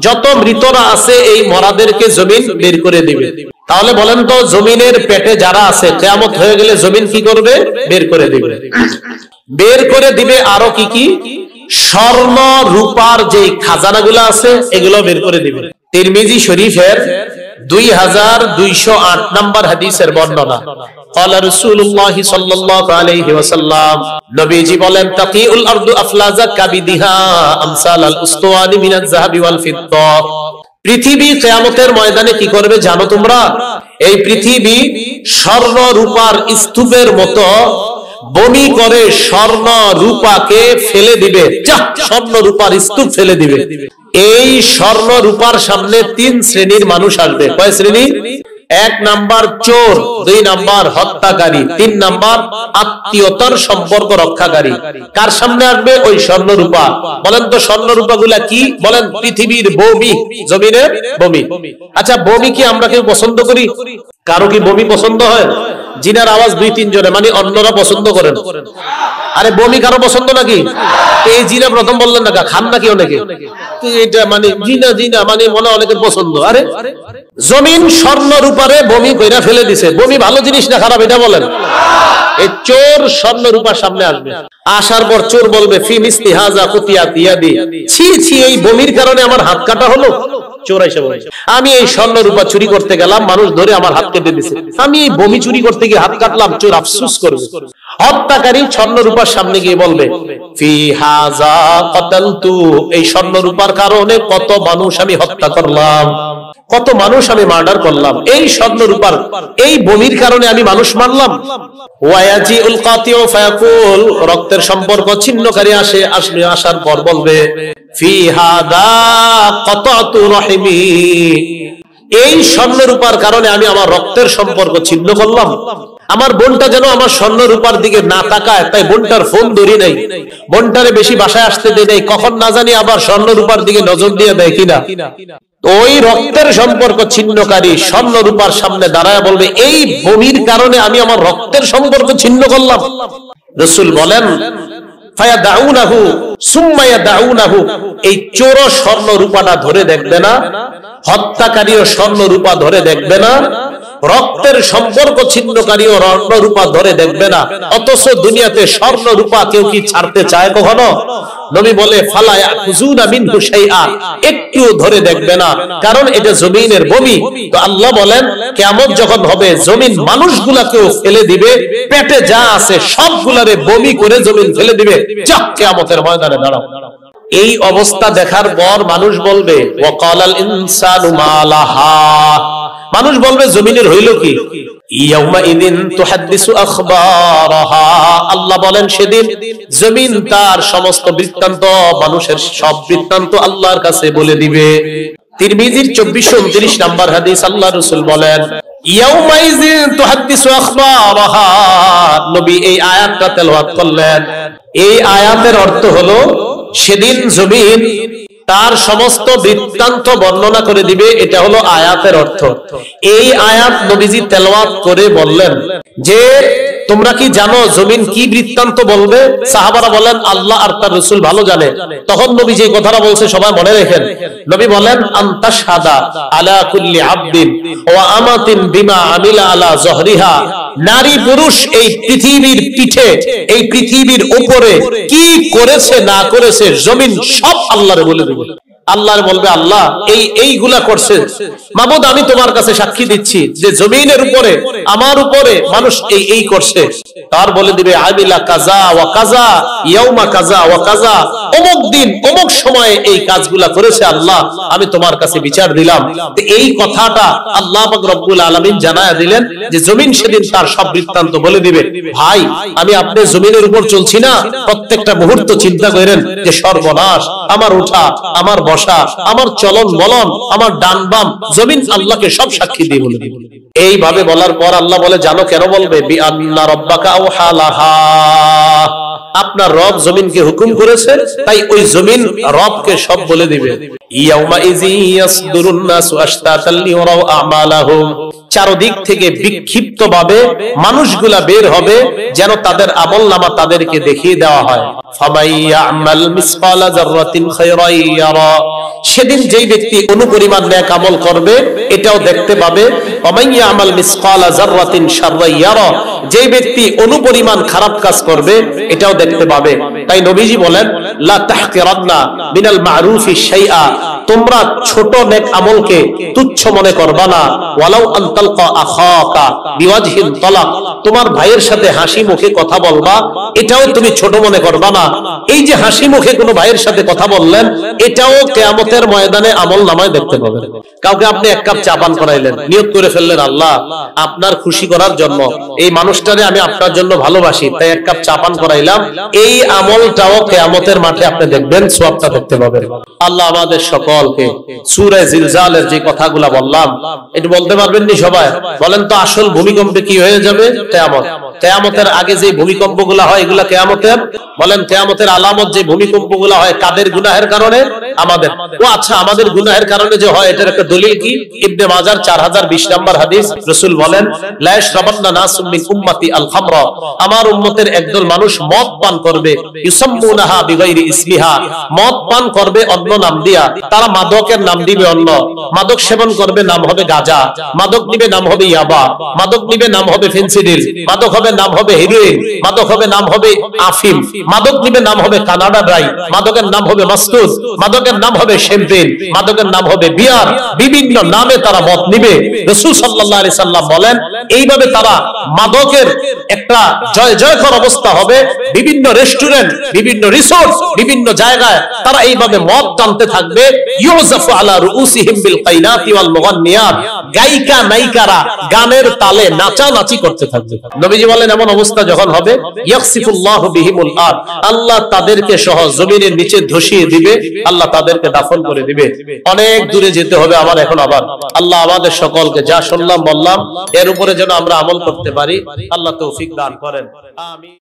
Speaker 2: যত মৃতরা আছে এই মরাদেরকে জমিন বের করে দিবে। তাহলে বলেন তো জমিনের পেটে যারা আছে, কিয়ামত হয়ে গেলে জমিন কি করবে? বের করে দিবে। বের করে দিবে আরো কি কি? স্বর্ণ রূপার যে খাজানাগুলো আছে এগুলো বের করে দিবে। তিরমিজি শরীফের 2208 নম্বর হাদিসের বর্ণনা, ক্বালা রাসূলুল্লাহ সাল্লাল্লাহু আলাইহি ওয়াসাল্লাম, নবীজি বলেন তাকিউল আরদু আফলাজা কাবিদিহা আমসালাল উসতুওয়ানি মিনাজ যাহাবি ওয়াল ফিদ্দা, পৃথিবী কিয়ামতের ময়দানে কি করবে জানো তোমরা? এই পৃথিবী স্বর্ণ রূপার স্তূপের মতো বমি করে স্বর্ণ রূপাকে ফেলে দিবে। স্বর্ণ রূপার স্তূপ ফেলে দিবে। এই স্বর্ণ রূপার সামনে 3 শ্রেণীর মানুষ আসবে। কয় শ্রেণী? 1 নাম্বার চোর, 2 নাম্বার হত্যাকারী, 3 নাম্বার আত্মীয়তার সম্পর্ক রক্ষাকারী। কার সামনে আসবে? ওই স্বর্ণ রূপা। বলেন তো স্বর্ণ রূপা গুলা কি? বলেন পৃথিবীর বমি, জমিনের বমি। আচ্ছা বমি কি আমরা কেউ পছন্দ করি? কারো কি বমি পছন্দ হয়? জিনার আওয়াজ 2-3 জনে, মানে অন্যরা পছন্দ করেন। আরে বমি কারো পছন্দ নাকি? এই জিনা প্রথম বললেন না, খান নাকি অনেকে? এটা মানে জিনা জিনা মানে মনে অনেকের পছন্দ। আরে জমিন স্বর্ণ রূপারে বমি কইরা ফেলে দিছে। বমি ভালো জিনিস না খারাপ এটা বলেন? এই চোর স্বর্ণ রূপার সামনে আসবে। আসার পর চোর বলবে ফি মিসলি হাযা কুতিয়াত ইয়াদি, ছি ছি এই বমির কারণে আমার হাত কাটা হলো। চোর এসে বলে আমি এই স্বর্ণ রূপা চুরি করতে গেলাম, মানুষ ধরে আমার হাত কেটে দিয়েছে, আমি এই বমি চুরি করতে গিয়ে হাত কাটলাম, চোর আফসোস করবে। হত্যাকারী স্বর্ণ রূপার সামনে গিয়ে বলবে ফি হাযা কাতালতু, এই স্বর্ণ রূপার কারণে কত মানুষ আমি হত্যা করলাম, কত মানুষ আমি মার্ডার করলাম, এই স্বর্ণ রূপার এই বমির কারণে আমি মানুষ মারলাম। ওয়ায়াজিউল কাতিউ ফায়াকুল, রক্তের সম্পর্ক ছিন্নকারী আসবে, আসার পর বলবে ফি হাদা কাতাতু রাহিমি, এই স্বর্ণ রূপার কারণে আমি আমার রক্তের সম্পর্ক ছিন্ন করলাম। আমার বোনটা যেন আমার স্বর্ণ রূপার দিকে না তাকায়, তাই বোনটার ফোন ধরি নাই, বোনটারে বেশি বাসায় আসতে দেই নাই, কখন না জানি আবার স্বর্ণ রূপার দিকে নজর দিয়ে দেয় কিনা। ওই রক্তের সম্পর্ক ছিন্নকারী স্বর্ণ রূপার সামনে দাঁড়ায় বলবে এই বমির কারণে আমি আমার রক্তের সম্পর্ক ছিন্ন করলাম। রাসূল বলেন ফায়াদাউনাহু সুম্মা ইয়াদাউনাহু, এই চোর স্বর্ণ রূপাটা ধরে দেখবে না, হত্যাকারীও স্বর্ণ রূপা ধরে দেখবে না, রক্তের সম্পর্ক ছিন্নকারীও স্বর্ণ রূপা ধরে দেখবে না, অথচ দুনিয়াতে স্বর্ণ রূপা কেউ কি ছাড়তে চায় কখনো? নবী বলে ফালা ইয়াখুযুনা মিনহু শাইআ, একটু ধরে দেখবে না, কারণ এটা জমিনের বমি। তো আল্লাহ বলেন কিয়ামত যখন হবে জমিন মানুষগুলাকেও ফেলে দিবে, পেটে যা আছে সবগুলারে বমি করে জমিন ফেলে দিবে, যা কিয়ামতের ময়দানে দাঁড়াও। এই অবস্থা দেখার পর মানুষ বলবে ওয়াকালাল ইনসানু মা লাহা, মানুষ বলবে জমিনের হইল কি? ইয়াউমা ইদিন তুহাদ্দিসু আখবারাহা, আল্লাহ বলেন সেদিন জমিন তার সমস্ত বৃত্তান্ত, মানুষের সব বৃত্তান্ত আল্লাহর কাছে বলে দিবে। তিরমিজির 2429 নম্বর হাদিস, আল্লাহ রাসূল বলেন ইয়াউমা ইদিন তুহাদ্দিসু আখবারাহা, নবী এই আয়াতটা তেলাওয়াত করলেন। এই আয়াতের অর্থ হলো সেদিন জমিন তার সমস্ত বৃত্তান্ত বর্ণনা করে দিবে, এটা হলো আয়াতের অর্থ। এই আয়াত নবীজি তেলাওয়াত করে বললেন যে তোমরা কি জানো জমিন কি বৃত্তান্ত বলবে? সাহাবারা বলেন আল্লাহ আর তার রাসূল ভালো জানে। তখন নবী যে কথাটা বলছে সবাই মনে রাখেন, নবী বলেন আনতাশহাদা আলা কুল্লি আবদিন ওয়া আমাতিন বিমা আমিলা আলা যহরিহা, নারী পুরুষ এই পৃথিবীর পিঠে, এই পৃথিবীর উপরে কি করেছে না করেছে জমিন সব আল্লাহরে বলে দেবে। আল্লাহর বলবে আল্লাহ এইগুলা করছে, মাবুদ আমি তোমার কাছে সাক্ষী দিচ্ছি যে জমিনের উপরে আমার উপরে মানুষ এই করছে। তার বলে দিবে আমিলা কাজা ওয়া কাজা ইয়াউমা কাজা ওয়া কাজা, অমুক দিন অমুক সময়ে এই কাজগুলা করেছে আল্লাহ, আমি তোমার কাছে বিচার দিলাম। তো এই কথাটা আল্লাহ পাক রব্বুল আলামিন জানায়া দিলেন যে জমিন সেদিন তার সব বৃত্তান্ত বলে দিবে। ভাই আমি আপনি জমিনের উপর চলছি না, প্রত্যেকটা মুহূর্ত চিন্তা করেন যে সর্বনাশ, আমার উঠা, আমার বসা, আমার চলন বলন, আমার ডান বাম, জমিন আল্লাহকে সব সাক্ষী দিয়ে বলে দিবে। এইভাবে বলার পর আল্লাহ বলে জানো কেন বলবে? বিআন্না রাব্বাকা আওহা লাহা, আপনার রব জমিনকে হুকুম করেছে, তাই ওই জমিন রবকে সব বলে দিবে। ইয়াউমা ইজি ইয়াসদুরুন নাসু আশতাতাল লিয়ারাউ আমালাহুম, চারদিক থেকে বিক্ষিপ্তভাবে মানুষগুলা বের হবে যেন তাদের আমলনামা তাদেরকে দেখিয়ে দেওয়া হয়। ফামাইয়ামাল মিসকালা যাররাতিন খায়রান ইয়ারা, সেদিন যেই ব্যক্তি অনুপরিমাণ নেক আমল করবে এটাও দেখতে পাবে। ওয়ামাইয়ামাল মিসকালা যাররাতিন শাররান ইয়ারা, যেই ব্যক্তি অনুপরিমাণ খারাপ কাজ করবে এটাও দেখতে পাবে। তাই নবীজি বলেন লা তাহকিরান্না মিনাল মারুফি শাইআ, তোমরা ছোট নেক আমলকে তুচ্ছ মনে করবা না। ওয়ালাউ আনতালকা আখাকা বিওয়াজহিন তালাক, তোমার ভাইয়ের সাথে হাসি মুখে কথা বলবা এটাও তুমি ছোট মনে করবা না। এই যে হাসি মুখে কোনো ভাইয়ের সাথে কথা বললেন এটাও কিয়ামতের ময়দানে আমলনামায় দেখতে পাবেন। কাউকে আপনি এক কাপ চা পান করাইলেন, নিয়ত করে ফেললেন আল্লাহ আপনার খুশি করার জন্য, এই মানুষটারে আমি আপনার জন্য ভালোবাসি তাই এক কাপ চা পান করাইলাম, এই আমলটাও কিয়ামতের মাঠে আপনি দেখবেন, সওয়াবটা দেখতে পাবেন। আল্লাহ আমাদের সকলকে সূরা জিলজালের যে কথাগুলো বললাম এটা বলতে পারবেন নি সবাই? বলেন তো আসল ভূমিকম্পে কি হয়ে যাবে? কিয়ামত। কিয়ামতের আগে যে ভূমিকম্পগুলো হয় এগুলা কিয়ামতের, বলেন কিয়ামতের আলামত যে ভূমিকম্পগুলো হয় কাদের গুনাহের কারণে? আমাদের। ও আচ্ছা, আমাদের গুনাহের কারণে যে হয় এটার একটা দলিল কি? ইবনে মাজার 4020 নম্বর হাদিস, রাসূল বলেন লা ইয়াশরাবান্না নাসুম মিন উম্মতি আল খামরা, আমার উম্মতের একদল মানুষ মদ পান করবে, ইউসাম্মুনাহা বিগাইরি ইসমিহা, মদ পান করবে অন্য নাম দিয়া, তারা মাদকের নাম দিবে অন্য, মাদক সেবন করবে নাম হবে গাঁজা, মাদক নিবে নাম হবে ইয়াবা, মাদক নিবে নাম হবে ফেন্সিডিল, মাদক হবে নাম হবে হেরোইন, মাদক হবে নাম হবে আফিম, মাদক নিবে নাম হবে কানাডা ড্রাই, মাদকের নাম হবে মাস্তুদ, মাদক মাদকের নাম হবে শ্যাম্পেন, মাদকের নাম হবে বিয়ার, বিভিন্ন নামে তারা মদ নিবে। রাসূল সাল্লাল্লাহু আলাইহি সাল্লাম বলেন এইভাবে তারা মাদকের একটা জয় জয়কর অবস্থা হবে। বিভিন্ন রেস্টুরেন্ট, বিভিন্ন রিসোর্ট, বিভিন্ন জায়গায় তারা এইভাবে মদ টানতে থাকবে। ইউজাফু আলা রুউসিহিম বিল কাইনাতি ওয়াল মুগান্নিয়াত, গায়িকা নায়িকারা গানের তালে নাচানাচি করতে থাকবে। নবীজি বলেন এমন অবস্থা যখন হবে, ইয়াখসিফুল্লাহু বিহিমুল আরদ, আল্লাহ তাদেরকে সহ জমিনের নিচে ধসিয়ে দিবে, আল্লাহ তাদেরকে দাফন করে দিবে। অনেক দূরে যেতে হবে আমার এখন আবার। আল্লাহ আমাদের সকলকে যা শুনলাম বললাম এর উপরে যেন আমরা আমল করতে পারি, আল্লাহ তৌফিক দান করেন। আমিন।